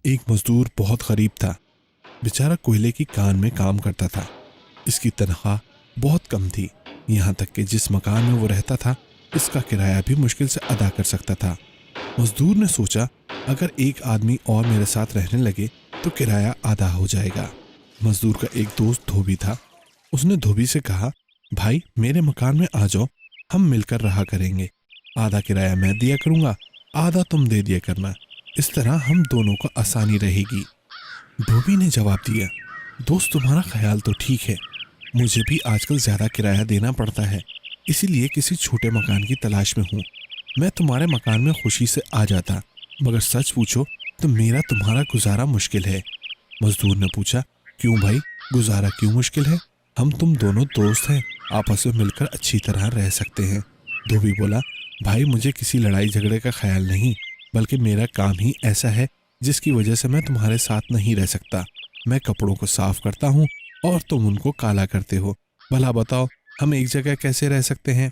एक मजदूर बहुत गरीब था। बेचारा कोयले की कान में काम करता था। इसकी तनख्वाह बहुत कम थी, यहाँ तक कि जिस मकान में वो रहता था इसका किराया भी मुश्किल से अदा कर सकता था। मजदूर ने सोचा, अगर एक आदमी और मेरे साथ रहने लगे तो किराया आधा हो जाएगा। मजदूर का एक दोस्त धोबी था। उसने धोबी से कहा, भाई मेरे मकान में आ जाओ, हम मिलकर रहा करेंगे। आधा किराया मैं दिया करूँगा, आधा तुम दे दिया करना। इस तरह हम दोनों को आसानी रहेगी। धोबी ने जवाब दिया, दोस्त तुम्हारा ख्याल तो ठीक है, मुझे भी आजकल ज़्यादा किराया देना पड़ता है, इसीलिए किसी छोटे मकान की तलाश में हूँ। मैं तुम्हारे मकान में खुशी से आ जाता, मगर सच पूछो तो मेरा तुम्हारा गुजारा मुश्किल है। मजदूर ने पूछा, क्यों भाई, गुजारा क्यों मुश्किल है? हम तुम दोनों दोस्त हैं, आपस में मिलकर अच्छी तरह रह सकते हैं। धोबी बोला, भाई मुझे किसी लड़ाई झगड़े का ख्याल नहीं, बल्कि मेरा काम ही ऐसा है जिसकी वजह से मैं तुम्हारे साथ नहीं रह सकता। मैं कपड़ों को साफ करता हूँ और तुम उनको काला करते हो। भला बताओ हम एक जगह कैसे रह सकते हैं?